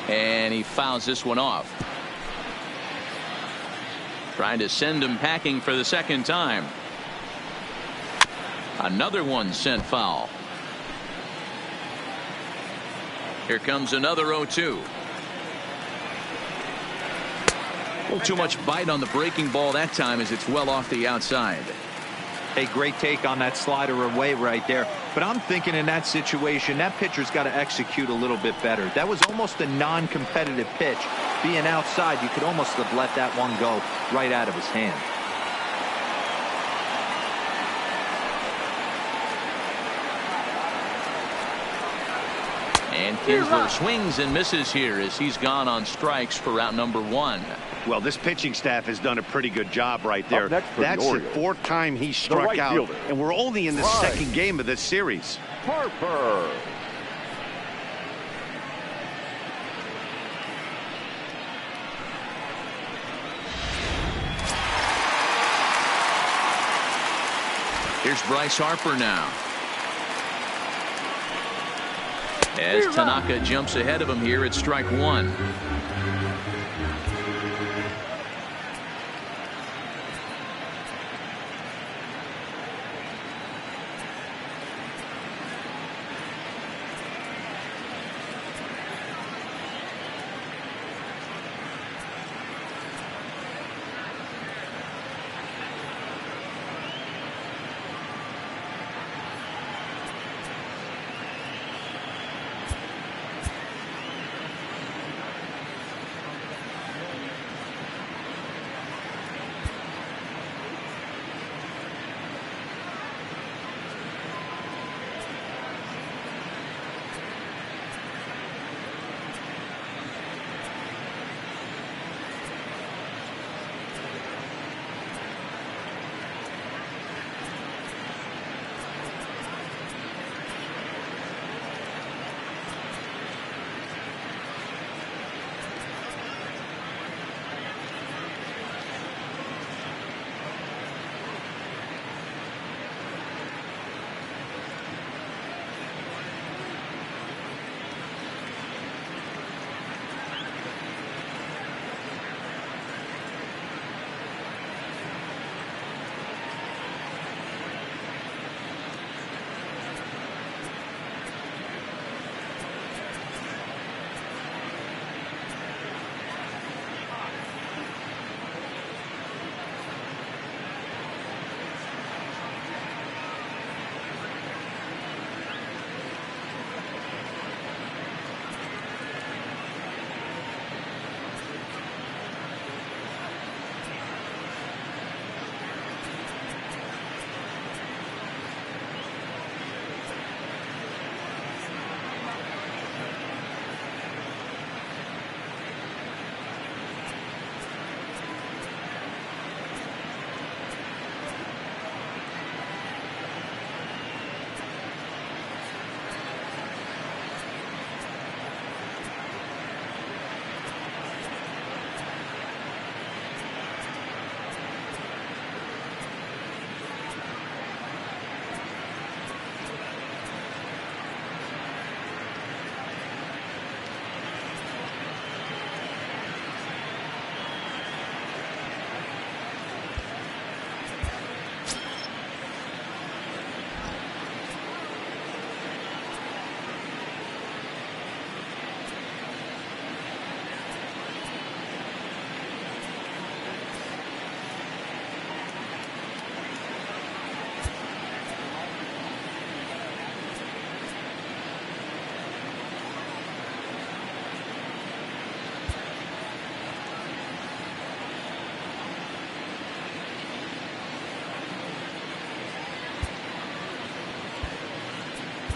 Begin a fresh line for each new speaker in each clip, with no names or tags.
And he fouls this one off. Trying to send him packing for the second time. Another one sent foul. Here comes another 0-2. A little too much bite on the breaking ball that time as it's well off the outside.
A great take on that slider away right there. But I'm thinking in that situation, that pitcher's got to execute a little bit better. That was almost a non-competitive pitch. Being outside, you could almost have let that one go right out of his hand.
And Kinsler swings and misses here as he's gone on strikes for out number 1.
Well, this pitching staff has done a pretty good job right there. That's the 4th time he struck
right
out,
fielder.
and we're only in the second game of this series.
Harper.
Here's Bryce Harper now. As Tanaka jumps ahead of him here at strike 1.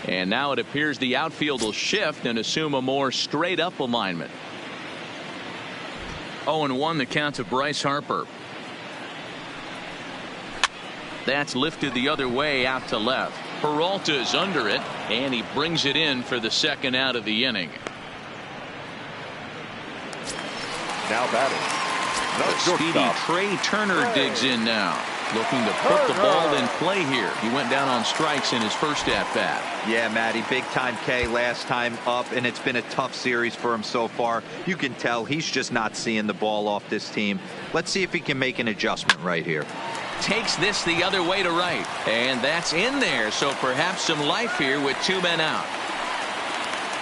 And now it appears the outfield will shift and assume a more straight up alignment. 0-1 the count to Bryce Harper. That's lifted the other way out to left. Peralta's under it, and he brings it in for the second out of the inning.
Now batting.
The speedy Trey Turner digs in now. Looking to put the ball in play here. He went down on strikes in his first at-bat.
Yeah, Matty, big-time K last time up, and it's been a tough series for him so far. You can tell he's just not seeing the ball off this team. Let's see if he can make an adjustment right here.
Takes this the other way to right, and that's in there, so perhaps some life here with 2 men out.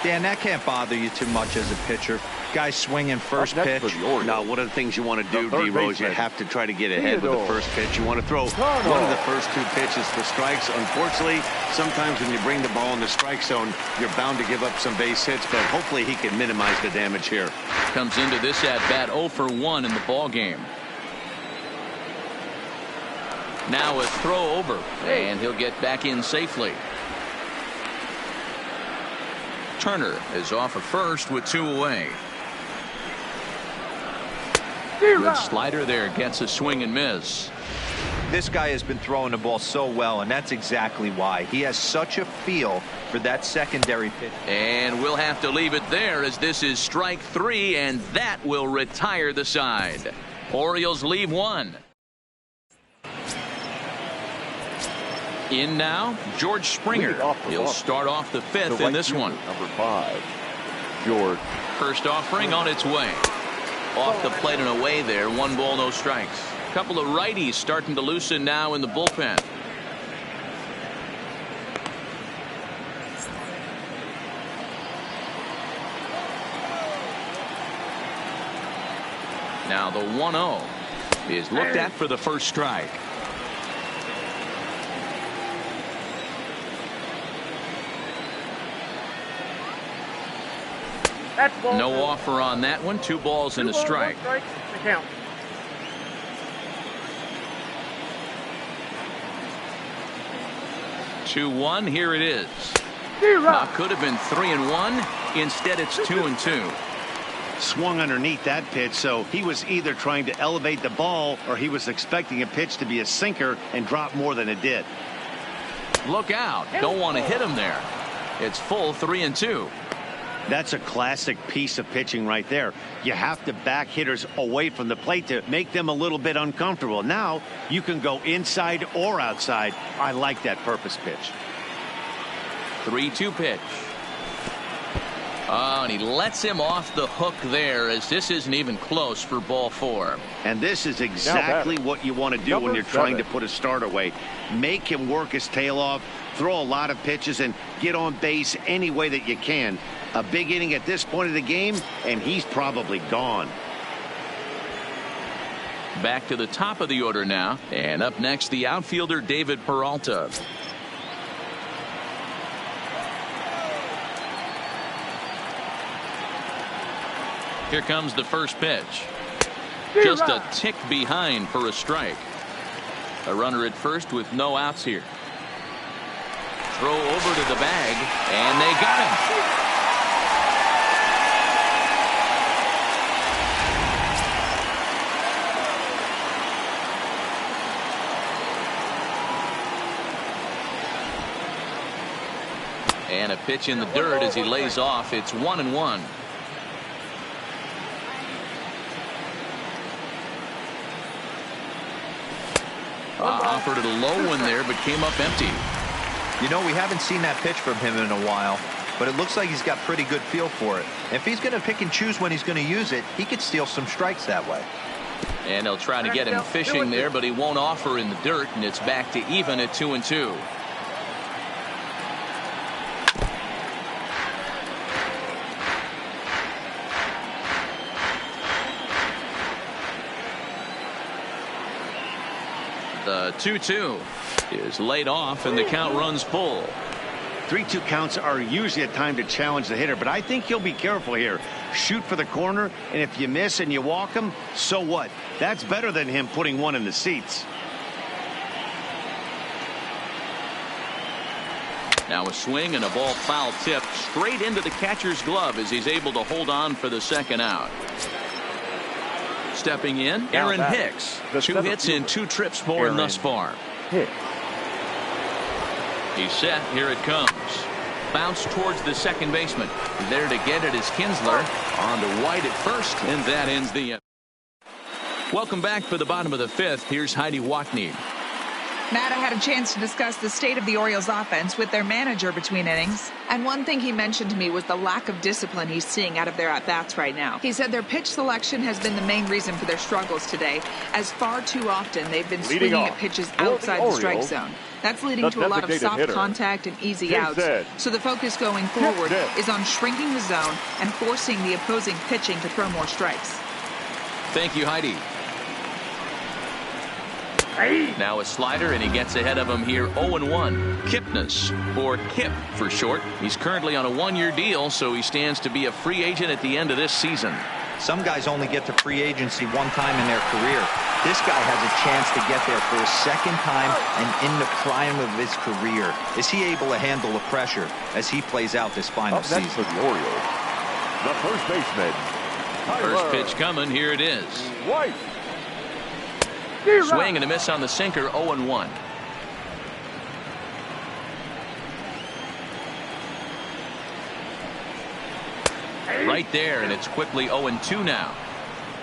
Dan, that can't bother you too much as a pitcher. Guy swinging first pitch.
Now, one of the things you want to do, D-Rose, you have to try to get ahead with the first pitch. You want to throw one of the first 2 pitches for strikes. Unfortunately, sometimes when you bring the ball in the strike zone, you're bound to give up some base hits, but hopefully he can minimize the damage here.
Comes into this at-bat 0 for 1 in the ball game. Now a throw over, and he'll get back in safely. Turner is off at first with 2 away. Good slider there, gets a swing and miss.
This guy has been throwing the ball so well, and that's exactly why. He has such a feel for that secondary pitch.
And we'll have to leave it there as this is strike 3, and that will retire the side. Orioles leave 1. In now, George Springer. He'll start off the 5th in this one.
Number 5, George.
First offering on its way. Off the plate and away there. 1 ball, no strikes. A couple of righties starting to loosen now in the bullpen. Now the 1-0 is looked at for the first strike. No offer on that one. 2 balls and a strike. 2-1. Here it is. Could have been 3-1. Instead, it's 2-2.
Swung underneath that pitch, so he was either trying to elevate the ball or he was expecting a pitch to be a sinker and drop more than it did.
Look out. Don't want to hit him there. It's full 3-2.
That's a classic piece of pitching right there. You have to back hitters away from the plate to make them a little bit uncomfortable. Now you can go inside or outside. I like that purpose pitch.
3-2 pitch. Oh, and he lets him off the hook there as this isn't even close for ball 4.
And this is exactly what you want to do when you're trying to put a start away. Make him work his tail off, throw a lot of pitches, and get on base any way that you can. A big inning at this point of the game, and he's probably gone.
Back to the top of the order now, and up next the outfielder David Peralta. Here comes the first pitch. Just a tick behind for a strike. A runner at first with no outs here. Throw over to the bag, and they got him. And a pitch in the dirt as he lays off. It's 1-1. Offered it a low one there, but came up empty.
You know, we haven't seen that pitch from him in a while, but it looks like he's got pretty good feel for it. If he's going to pick and choose when he's going to use it, he could steal some strikes that way.
And they'll try to get him fishing there, but he won't offer in the dirt, and it's back to even at 2-2. The 2-2 is laid off, and the count runs full.
3-2 counts are usually a time to challenge the hitter, but I think he'll be careful here. Shoot for the corner, and if you miss and you walk him, so what? That's better than him putting one in the seats.
Now a swing and a ball foul tip straight into the catcher's glove as he's able to hold on for the second out. Stepping in, Aaron Hicks. 2 hits in 2 trips for him thus far. He's set. Here it comes. Bounce towards the second baseman. There to get it is Kinsler. On to White at first, and that ends the. Welcome back for the bottom of the 5th. Here's Heidi Watney.
Matt, I had a chance to discuss the state of the Orioles offense with their manager between innings. And one thing he mentioned to me was the lack of discipline he's seeing out of their at-bats right now. He said their pitch selection has been the main reason for their struggles today, as far too often they've been swinging at pitches outside the strike zone. That's leading to a lot of soft contact and easy outs. So the focus going forward is on shrinking the zone and forcing the opposing pitching to throw more strikes.
Thank you, Heidi. Now a slider, and he gets ahead of him here 0-1. Kipnis, or Kip for short. He's currently on a one-year deal, so he stands to be a free agent at the end of this season.
Some guys only get to free agency one time in their career. This guy has a chance to get there for a second time and in the prime of his career. Is he able to handle the pressure as he plays out this final season?
Next for the Orioles, the first baseman.
First pitch coming. Here it is.
White.
Swing and a miss on the sinker. 0-1. Right there, and it's quickly 0-2 now.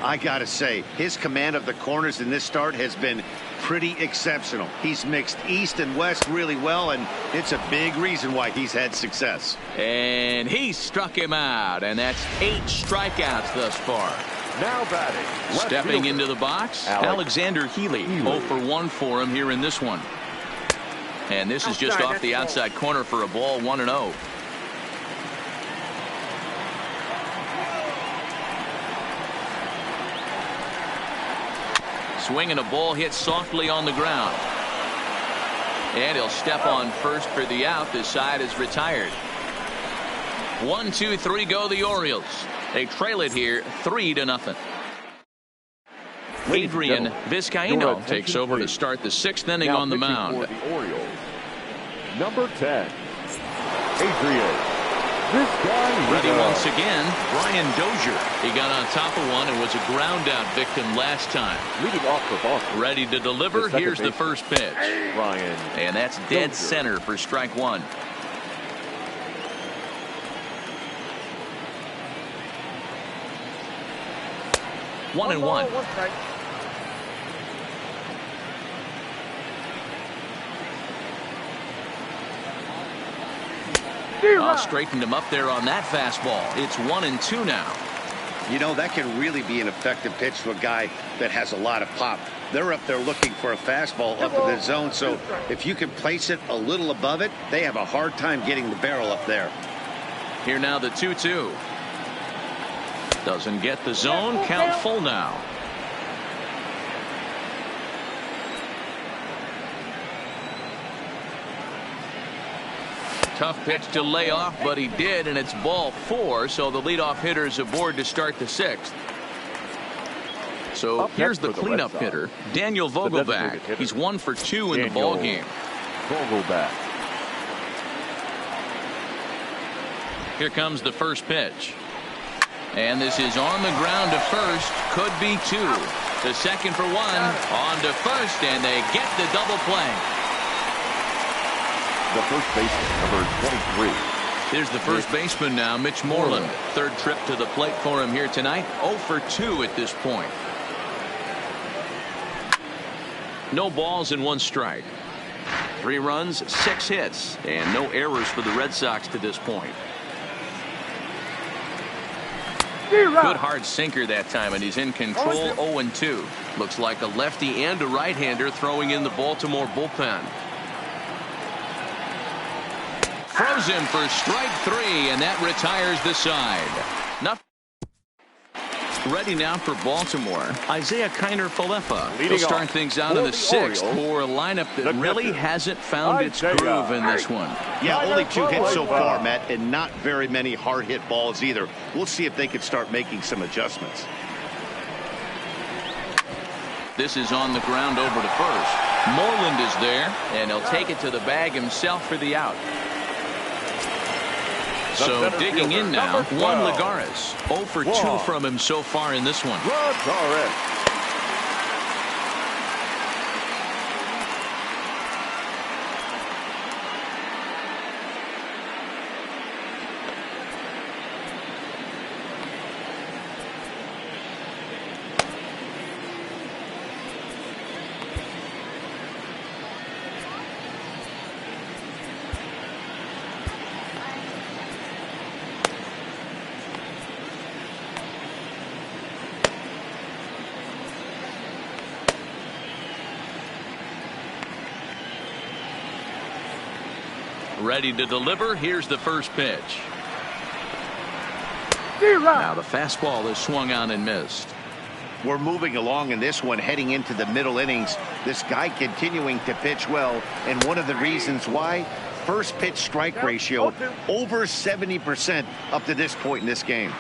I gotta say, his command of the corners in this start has been pretty exceptional. He's mixed east and west really well, and it's a big reason why he's had success.
And he struck him out, and that's 8 strikeouts thus far.
Now batting.
Stepping into the box, Alexander Healy. 0-for-1 for him here in this one. And this is just off the outside corner for a ball. 1-0. Swing and a ball hit softly on the ground. And he'll step on first for the out. This side is retired. 1, 2, 3 go the Orioles. They trail it here 3-0. Adrian Vizcaino takes over to start the 6th inning on the mound.
For the Orioles, number 10, Adrian Vizcaino.
Ready once again, Brian Dozier. He got on top of one and was a ground out victim last time.
Leading off for Boston.
Ready to deliver. Here's the first pitch.
Brian.
And that's dead center for strike one. One and one. Straightened him up there on that fastball. It's 1-2 now.
You know, that can really be an effective pitch to a guy that has a lot of pop. They're up there looking for a fastball up in the zone, so if you can place it a little above it, they have a hard time getting the barrel up there.
Here now the 2-2. Doesn't get the zone. Count full now. Tough pitch to lay off, but he did, and it's ball 4, so the leadoff hitter is aboard to start the 6th. So here's the cleanup hitter, Daniel Vogelback. He's 1 for 2 in the ball game.
Vogelback.
Here comes the first pitch. And this is on the ground to first. Could be 2. The second for 1. On to first, and they get the double play.
The first baseman, number 23.
Here's the first baseman now, Mitch Moreland. Third trip to the plate for him here tonight. 0 for 2 at this point. No balls and 1 strike. 3 runs, 6 hits, and no errors for the Red Sox to this point. Good hard sinker that time, and he's in control. 0-2. Looks like a lefty and a right-hander throwing in the Baltimore bullpen. Throws him for strike 3, and that retires the side. Nothing. Ready now for Baltimore, Isaiah Kiner-Falefa. He'll start things out in the 6th for a lineup that really hasn't found its groove in this one.
Yeah, only 2 hits so far, Matt, and not very many hard hit balls either. We'll see if they can start making some adjustments.
This is on the ground over to first. Moreland is there, and he'll take it to the bag himself for the out. So digging in now, Juan Lagares. 0 for 2 from him so far in this one. Ready to deliver. Here's the first pitch. Now the fastball is swung on and missed.
We're moving along in this one, heading into the middle innings. This guy continuing to pitch well, and one of the reasons why, first pitch strike ratio over 70% up to this point in this game.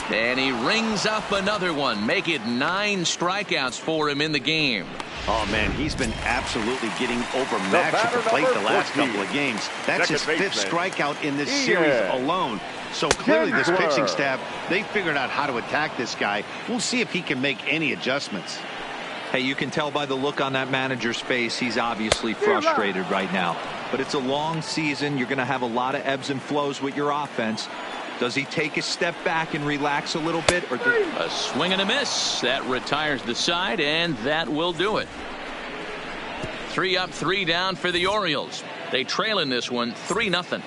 And he rings up another one. Make it 9 strikeouts for him in the game.
Oh, man, he's been absolutely getting overmatched at the plate the last couple of games. That's his 5th strikeout in this series alone. So clearly this pitching staff, they figured out how to attack this guy. We'll see if he can make any adjustments.
Hey, you can tell by the look on that manager's face, he's obviously frustrated right now. But it's a long season. You're going to have a lot of ebbs and flows with your offense. Does he take a step back and relax a little bit? Or
a swing and a miss. That retires the side, and that will do it. 3 up, 3 down for the Orioles. They trail in this one 3-0.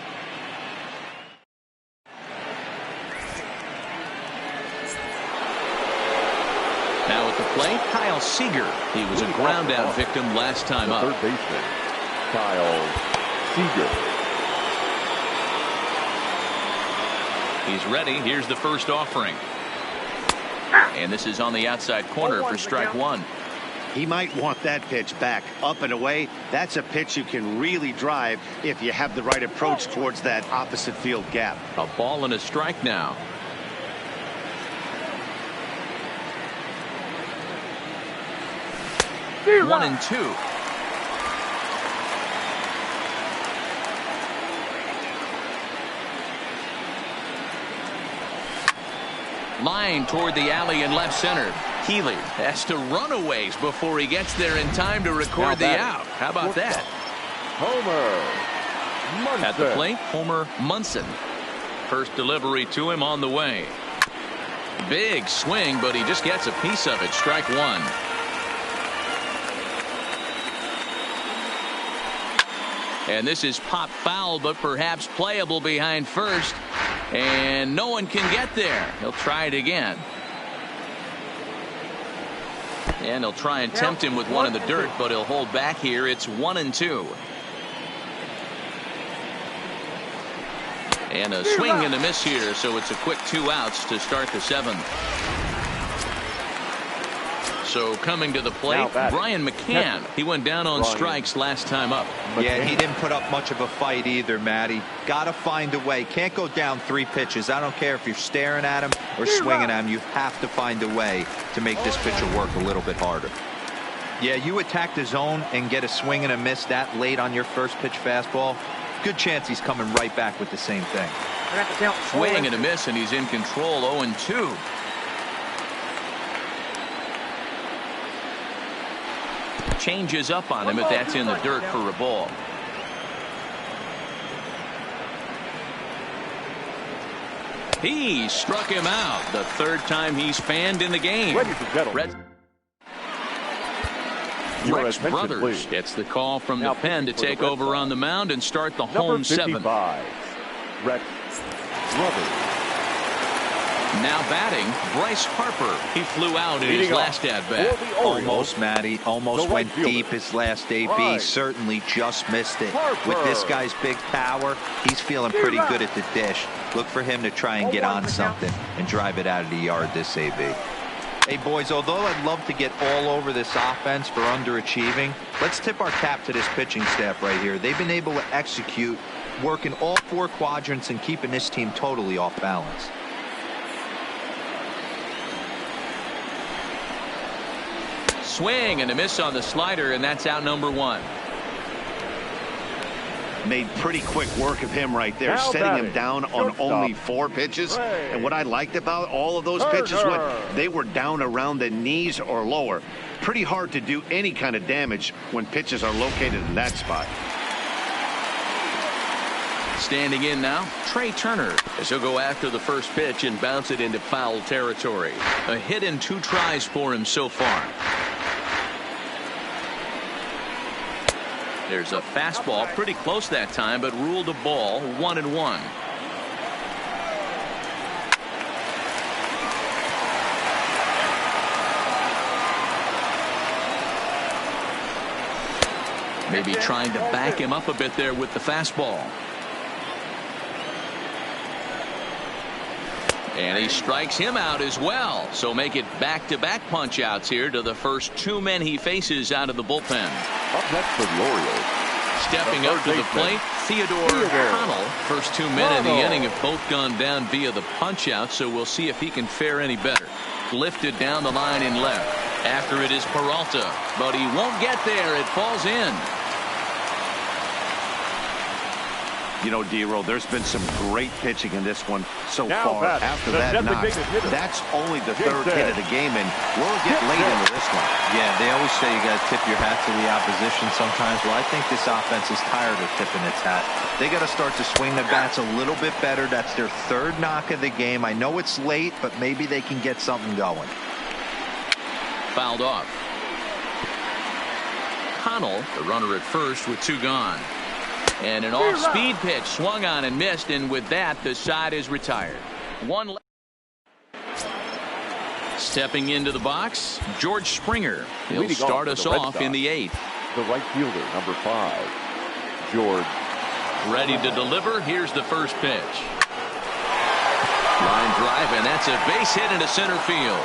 Now at the plate, Kyle Seager. He was a ground out victim last time up.
Third baseman, Kyle Seager.
He's ready. Here's the first offering. And this is on the outside corner for strike 1.
He might want that pitch back, up and away. That's a pitch you can really drive if you have the right approach towards that opposite field gap.
A ball and a strike now. One and 2. Line toward the alley in left center. Healy has to run a ways before he gets there in time to record the out. How about that?
Homer Munson.
At the plate, Homer Munson. First delivery to him on the way. Big swing, but he just gets a piece of it. Strike 1. And this is pop foul, but perhaps playable behind first. And no one can get there. He'll try it again. And he'll try and tempt him with one in the dirt, but he'll hold back here. It's 1 and 2. And a swing and a miss here, so it's a quick 2 outs to start the 7th. So coming to the plate, Brian McCann. He went down on strikes last time up.
Yeah, he didn't put up much of a fight either, Matty. Got to find a way. Can't go down 3 pitches. I don't care if you're staring at him or swinging at him. You have to find a way to make this pitcher work a little bit harder. Yeah, you attack the zone and get a swing and a miss that late on your first pitch fastball. Good chance he's coming right back with the same thing.
Swing and a miss, and he's in control. 0 and 2. Changes up on him, but that's in the dirt for a ball. He struck him out. The 3rd time he's fanned in the game. Rex Brothers gets the call from the pen to take over on the mound and start the home 7th.
Rex Brothers.
Now batting, Bryce Harper. He flew out in his last at-bat.
Almost, Matty. Almost went deep his last AB. Certainly just missed it. With this guy's big power, he's feeling pretty good at the dish. Look for him to try and get on something and drive it out of the yard this AB. Hey, boys, although I'd love to get all over this offense for underachieving, let's tip our cap to this pitching staff right here. They've been able to execute, working all 4 quadrants and keeping this team totally off balance.
Swing and a miss on the slider, and that's out number 1.
Made pretty quick work of him right there, setting him down on only 4 pitches. And what I liked about all of those pitches, they were down around the knees or lower. Pretty hard to do any kind of damage when pitches are located in that spot.
Standing in now, Trey Turner, as he'll go after the first pitch and bounce it into foul territory. A hit in 2 tries for him so far. There's a fastball pretty close that time, but ruled a ball. 1 and 1. Maybe trying to back him up a bit there with the fastball. And he strikes him out as well. So make it back-to-back punch-outs here to the first two men he faces out of the bullpen.
Up next for the Orioles.
Stepping up to the plate, Theodore Connell. First two men in the inning have both gone down via the punch-out, so we'll see if he can fare any better. Lifted down the line in left. After it is Peralta, but he won't get there. It falls in.
You know, D-Roll, there's been some great pitching in this one so
Now
far. After that knock, that's only the third hit of the game, and we'll get late into this one.
Yeah, they always say you got to tip your hat to the opposition sometimes. Well, I think this offense is tired of tipping its hat. They got to start to swing the bats a little bit better. That's their third knock of the game. I know it's late, but maybe they can get something going.
Fouled off. Connell, the runner at first with two gone. And an off-speed pitch swung on and missed, and with that, the side is retired. One. Stepping into the box, George Springer. He'll start us off in the eighth.
The right fielder, number 5, George.
Ready to deliver. Here's the first pitch. Line drive, and that's a base hit into center field.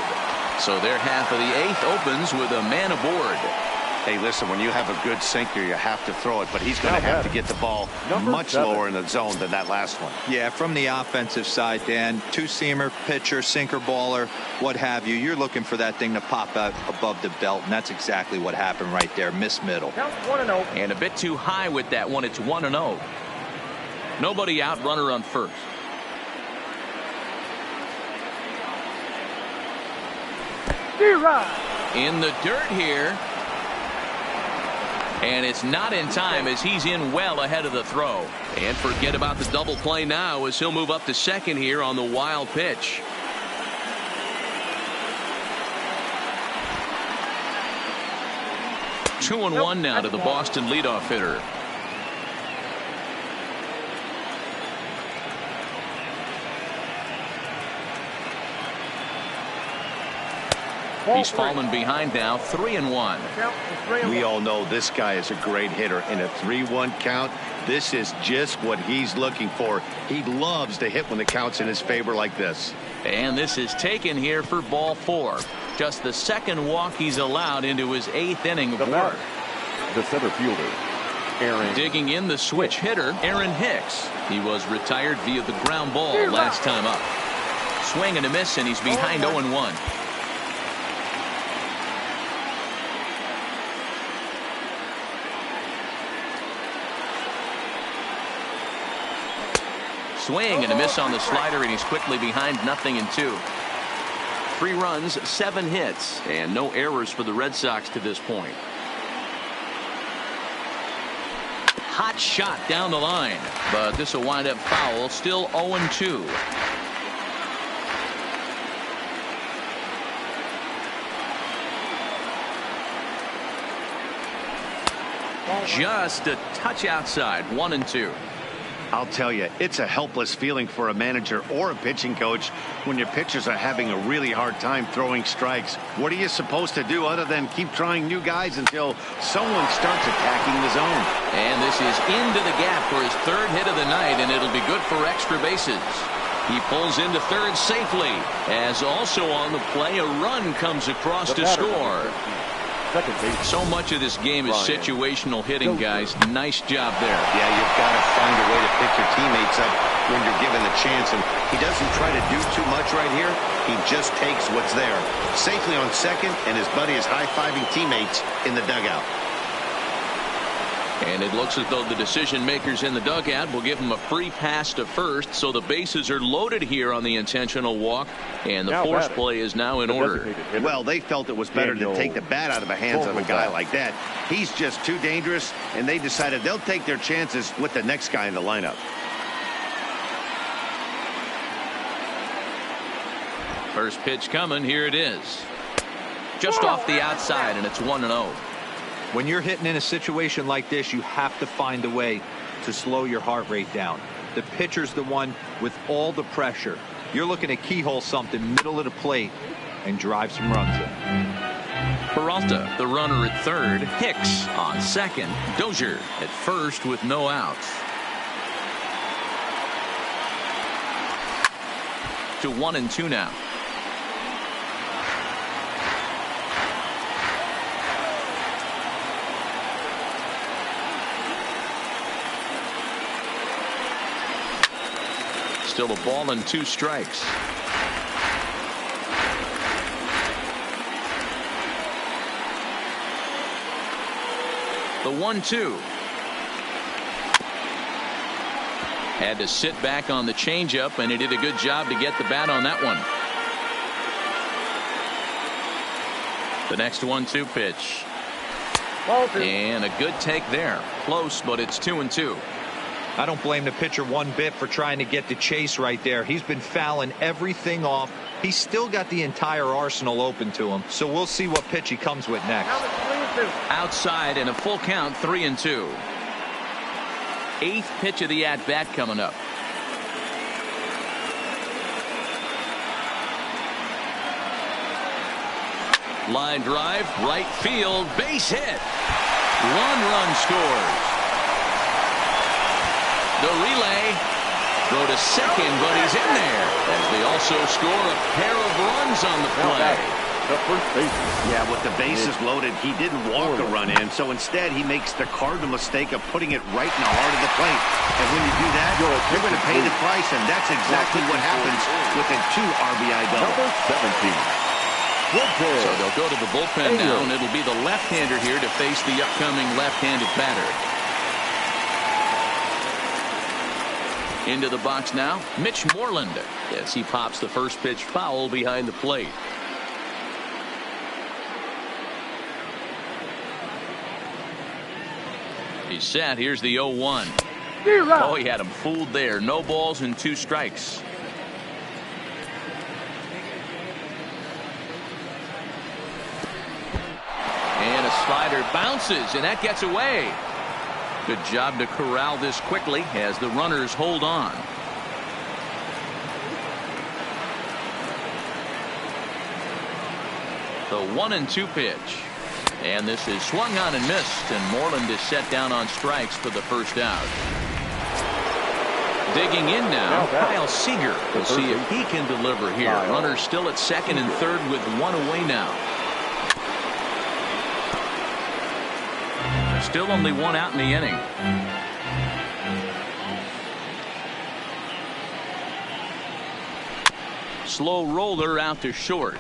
So their half of the eighth opens with a man aboard.
Hey, listen, when you have a good sinker, you have to throw it, but he's going to have to get the ball much lower in the zone than that last one.
Yeah, from the offensive side, Dan, two-seamer, pitcher, sinker, baller, what have you. You're looking for that thing to pop out above the belt, and that's exactly what happened right there. Miss middle.
And a bit too high with that one. It's 1-0. Nobody out, runner on first. In the dirt here. And it's not in time as he's in well ahead of the throw. And forget about the double play now as he'll move up to second here on the wild pitch. Two and one now to the Boston leadoff hitter. He's fallen behind now, 3-1.
We all know this guy is a great hitter. In a 3-1 count, this is just what he's looking for. He loves to hit when the count's in his favor like this.
And this is taken here for ball 4. Just the second walk he's allowed into his 8th inning of work.
The center fielder, Aaron.
Digging in the switch hitter, Aaron Hicks. He was retired via the ground ball last time up. Swing and a miss, and he's behind 0-1. Swing and a miss on the slider, and he's quickly behind 0-2. 3 runs, 7 hits, and no errors for the Red Sox to this point. Hot shot down the line, but this will wind up foul. Still 0-2. Just a touch outside, 1-2.
I'll tell you, it's a helpless feeling for a manager or a pitching coach when your pitchers are having a really hard time throwing strikes. What are you supposed to do other than keep trying new guys until someone starts attacking the zone?
And this is into the gap for his 3rd hit of the night, and it'll be good for extra bases. He pulls into third safely, as also on the play a run comes across to score. So much of this game is situational hitting, guys. Nice job there.
Yeah, you've got to find a way to pick your teammates up when you're given the chance, and he doesn't try to do too much right here. He just takes what's there. Safely on second, and his buddy is high-fiving teammates in the dugout.
And it looks as though the decision makers in the dugout will give him a free pass to first, so the bases are loaded here on the intentional walk, and the force play is now in order.
Well, they felt it was better to take the bat out of the hands of a guy like that. He's just too dangerous, and they decided they'll take their chances with the next guy in the lineup.
First pitch coming. Here it is. Just off the outside, and it's 1-0.
When you're hitting in a situation like this, you have to find a way to slow your heart rate down. The pitcher's the one with all the pressure. You're looking to keyhole something middle of the plate and drive some runs in.
Peralta, the runner at third. Hicks on second. Dozier at first with no outs. To 1-2 now. Still a ball and 2 strikes. The 1-2. Had to sit back on the changeup, and he did a good job to get the bat on that one. The next 1-2 pitch. And a good take there. Close, but it's 2-2.
I don't blame the pitcher one bit for trying to get the chase right there. He's been fouling everything off. He's still got the entire arsenal open to him. So we'll see what pitch he comes with next.
Outside and a full count, 3-2. 8th pitch of the at-bat coming up. Line drive, right field, base hit. 1 run scores. The relay, throw to second, but he's in there. As they also score a pair of runs on the play.
The first baseman.
Yeah, with the bases loaded, he didn't walk a run in, so instead he makes the cardinal mistake of putting it right in the heart of the plate. And when you do that, you're going to pay the price, and that's exactly what happens with a 2 RBI double.
Number 17.
So they'll go to the bullpen now, and it'll be the left-hander here to face the upcoming left-handed batter. Into the box now, Mitch Moreland, as he pops the first pitch foul behind the plate. He's set. Here's the 0-1. Oh, he had him fooled there. No balls and 2 strikes. And a slider bounces, and that gets away. Good job to corral this quickly as the runners hold on. The 1-2 pitch. And this is swung on and missed, and Moreland is set down on strikes for the first out. Digging in now, Kyle Seager. We'll see if he can deliver here. Runners still at second and third with 1 away now. Still only 1 out in the inning. Slow roller out to short.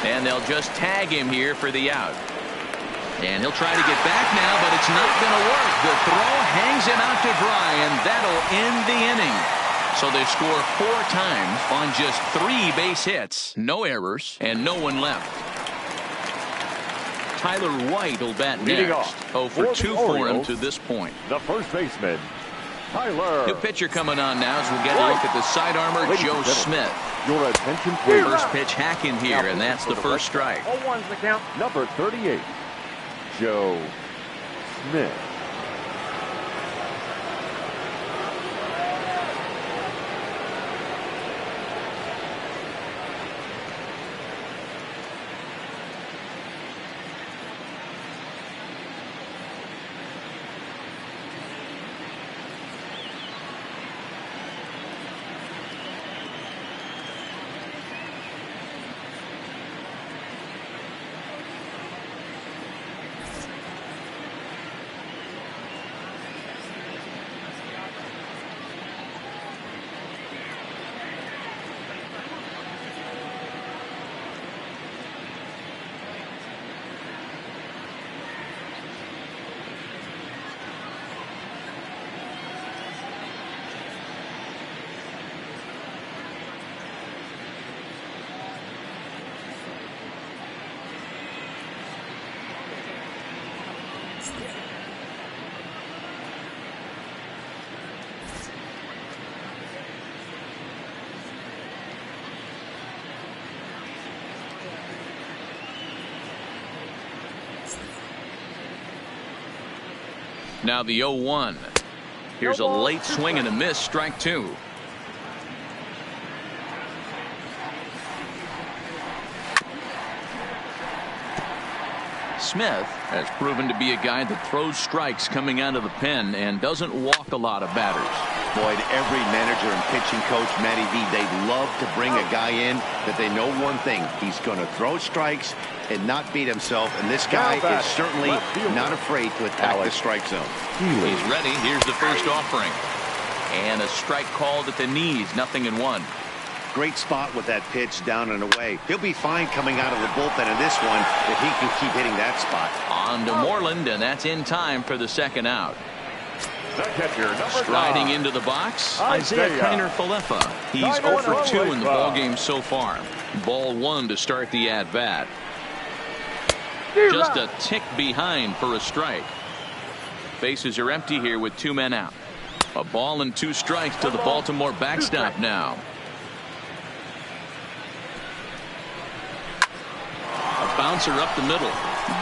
And they'll just tag him here for the out. And he'll try to get back now, but it's not going to work. The throw hangs him out to dry, and that'll end the inning. So they score 4 times on just 3 base hits, no errors, and no one left. Tyler White will bat next. 0 for 2 for him to this point.
The first baseman, Tyler.
New pitcher coming on now as we get a look at the sidearmer, Joe Smith.
Your attention, please.
First pitch hacking here, and that's the first strike.
0-1's the count. Number 38, Joe Smith.
Now the 0-1. Here's a late swing and a miss, strike 2. Smith has proven to be a guy that throws strikes coming out of the pen and doesn't walk a lot of batters.
Boyd, every manager and pitching coach, Matty V, they'd love to bring a guy in that they know one thing. He's going to throw strikes and not beat himself. And this guy is certainly not afraid to attack the strike zone.
He's ready. Here's the first offering. And a strike called at the knees. 0-1.
Great spot with that pitch down and away. He'll be fine coming out of the bullpen in this one if he can keep hitting that spot.
On to Moreland, and that's in time for the second out.
The catcher,
Striding into the box, Isaiah Kiner-Falefa. He's 0 for 2 in the ballgame so far. Ball 1 to start the at-bat. Just a tick behind for a strike. Bases are empty here with 2 men out. A ball and 2 strikes to the Baltimore backstop now. A bouncer up the middle.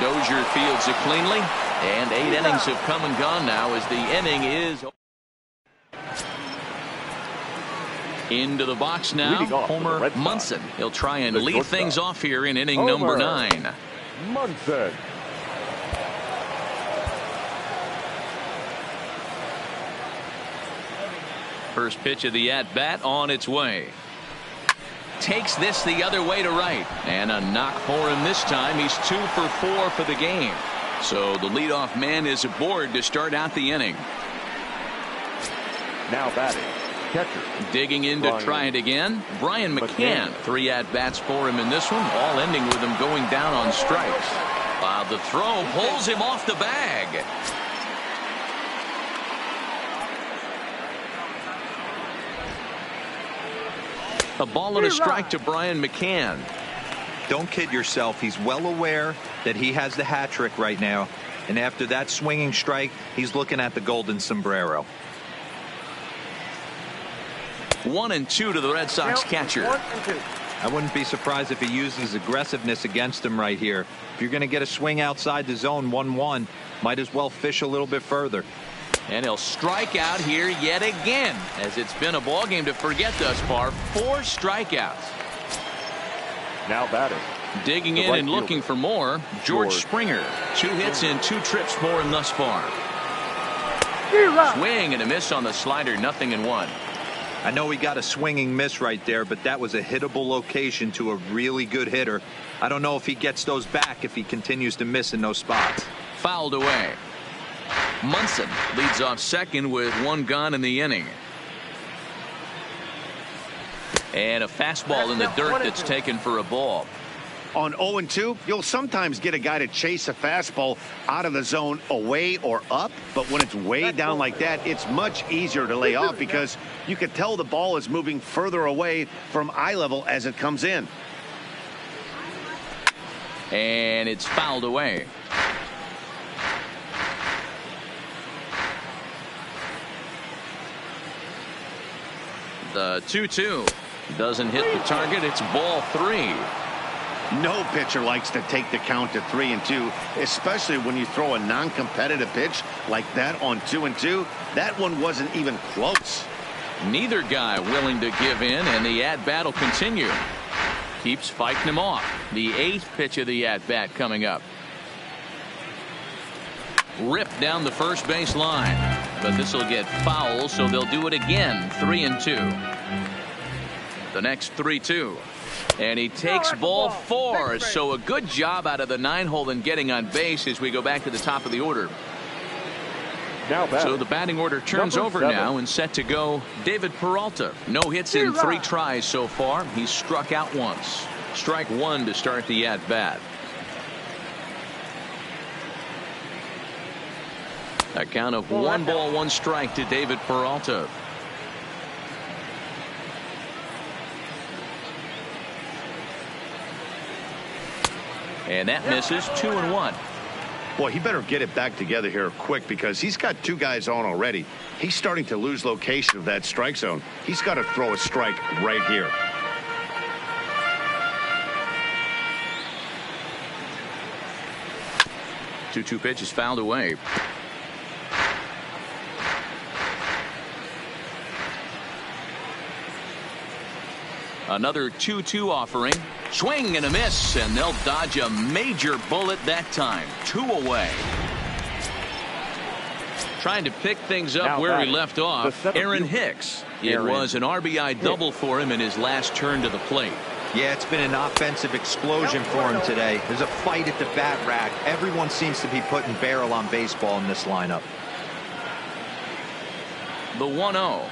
Dozier fields it cleanly. And 8 innings have come and gone now as the inning is into the box now. Homer Munson. He'll try and lead things off here in inning number 9.
Munson.
First pitch of the at-bat on its way. Takes this the other way to right. And a knock for him this time. He's 2 for 4 for the game. So the leadoff man is aboard to start out the inning.
Now batting, catcher.
Digging in to try it again. Brian McCann. 3 at-bats for him in this one, all ending with him going down on strikes. While the throw pulls him off the bag. A ball and a strike to Brian McCann.
Don't kid yourself. He's well aware that he has the hat trick right now. And after that swinging strike, he's looking at the golden sombrero.
1-2 to the Red Sox catcher.
I wouldn't be surprised if he uses aggressiveness against him right here. If you're going to get a swing outside the zone 1-1, might as well fish a little bit further.
And he'll strike out here yet again, as it's been a ball game to forget thus far. 4 strikeouts.
Now batting.
Digging in and looking for more, George Springer. 2 hits and 2 trips for him thus far. Swing and a miss on the slider. 0-1.
I know he got a swinging miss right there, but that was a hittable location to a really good hitter. I don't know if he gets those back if he continues to miss in those spots.
Fouled away. Munson leads off second with 1 gone in the inning. And a fastball in the dirt that's taken for a ball.
On 0-2, you'll sometimes get a guy to chase a fastball out of the zone away or up, but when it's way down like that, it's much easier to lay off because you can tell the ball is moving further away from eye level as it comes in.
And it's fouled away. The 2-2 doesn't hit the target. It's ball 3.
No pitcher likes to take the count to 3-2, especially when you throw a non-competitive pitch like that on 2-2. That one wasn't even close.
Neither guy willing to give in, and the at-bat will continue. Keeps fighting him off. The 8th pitch of the at-bat coming up. Ripped down the first base line, but this will get foul, so they'll do it again. 3-2. The next 3-2. And he takes ball 4. So a good job out of the 9-hole in getting on base as we go back to the top of the order. So the batting order turns over now and set to go. David Peralta. No hits in 3 tries so far. He's struck out once. Strike 1 to start the at-bat. A count of 1 ball, 1 strike to David Peralta. And that misses. 2-1.
Boy, he better get it back together here quick because he's got 2 guys on already. He's starting to lose location of that strike zone. He's got to throw a strike right here.
Two pitch is fouled away. Another 2-2 offering. Swing and a miss, and they'll dodge a major bullet that time. 2 away. Trying to pick things up
Now
where
back,
he left off, Aaron Hicks. It was an RBI double for him in his last turn to the plate.
Yeah, it's been an offensive explosion for him today. There's a fight at the bat rack. Everyone seems to be putting barrel on baseball in this lineup.
The 1-0.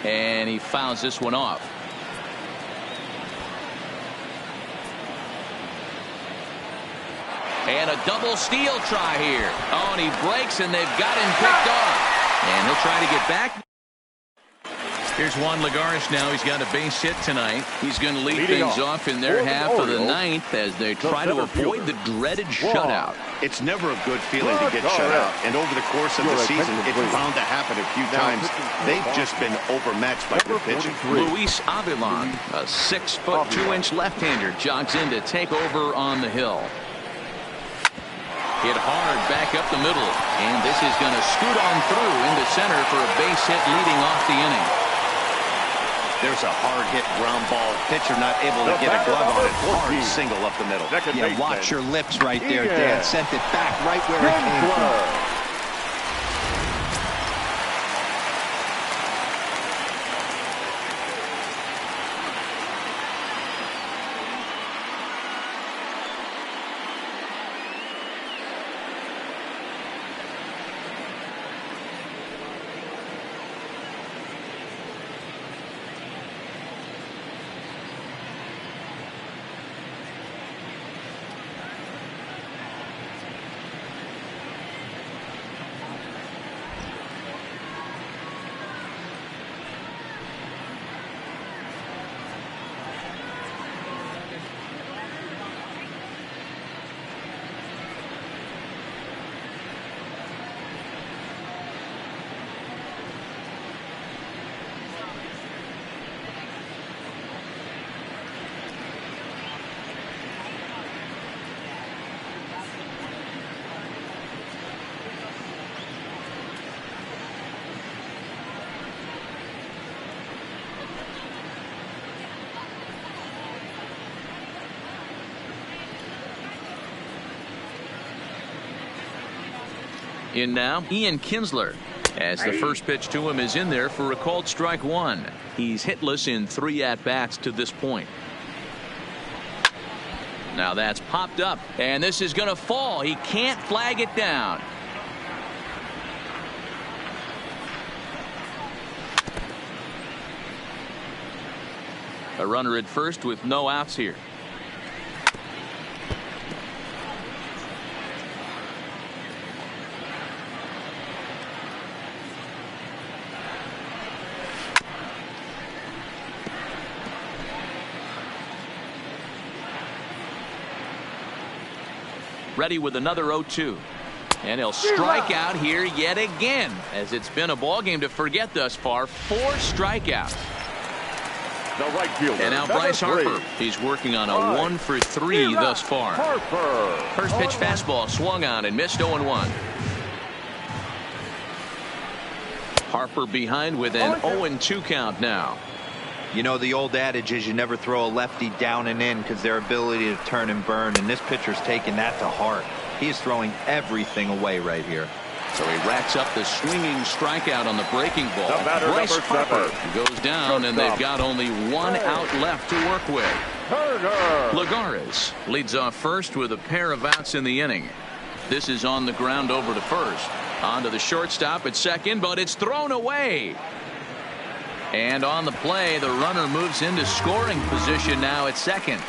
And he fouls this one off. And a double steal try here. Oh, and he breaks, and they've got him picked off. And he'll try to get back. Here's Juan Lagares now. He's got a base hit tonight. He's going to lead things off in their half of the ninth as they try to avoid the dreaded shutout.
It's never a good feeling to get shut out. And over the course of the season, it's bound to happen a few times. They've just been overmatched by good pitching.
Luis Avilan, a 6-foot 2-inch left-hander, jogs in to take over on the hill. Hit hard back up the middle, and this is going to scoot on through into center for a base hit leading off the inning.
There's a hard hit ground ball. Pitcher not able to get a glove on it. Hard single up the middle.
Yeah, watch your lips right there, Dan. Sent it back right where it came from.
In now, Ian Kinsler, as the first pitch to him is in there for a called strike 1. He's hitless in 3 at-bats to this point. Now that's popped up, and this is going to fall. He can't flag it down. A runner at first with no outs here. Ready with another 0-2. And he'll strike out here yet again, as it's been a ball game to forget thus far. 4 strikeouts.
The right fielder,
and now Bryce Harper. He's working on a 1 for 3 thus far. First pitch fastball swung on and missed 0-1. Harper behind with an 0-2 count now.
You know, the old adage is you never throw a lefty down and in because their ability to turn and burn, and this pitcher's taking that to heart. He is throwing everything away right here.
So he racks up the swinging strikeout on the breaking ball. Bryce Harper goes down, and they've got only 1 out left to work with. Lagares leads off first with a pair of outs in the inning. This is on the ground over to first. On to the shortstop at second, but it's thrown away. And on the play, the runner moves into scoring position now at second.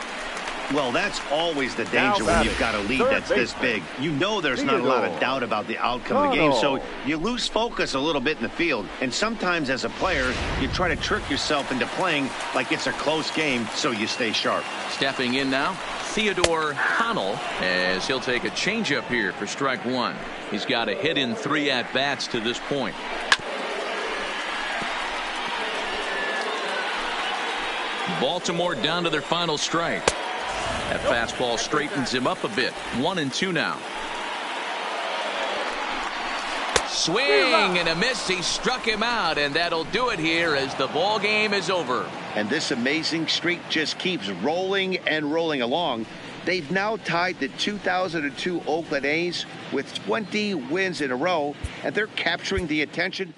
Well, that's always the danger when you've got a lead that's this big. You know there's not a lot of doubt about the outcome of the game, so you lose focus a little bit in the field. And sometimes as a player, you try to trick yourself into playing like it's a close game so you stay sharp.
Stepping in now, Theodore Connell, as he'll take a changeup here for strike 1. He's got a hit in 3 at-bats to this point. Baltimore down to their final strike. That fastball straightens him up a bit. 1-2 now. swing and a miss. He struck him out, and that'll do it here as the ball game is over.
And this amazing streak just keeps rolling and rolling along. They've now tied the 2002 Oakland A's with 20 wins in a row, and they're capturing the attention.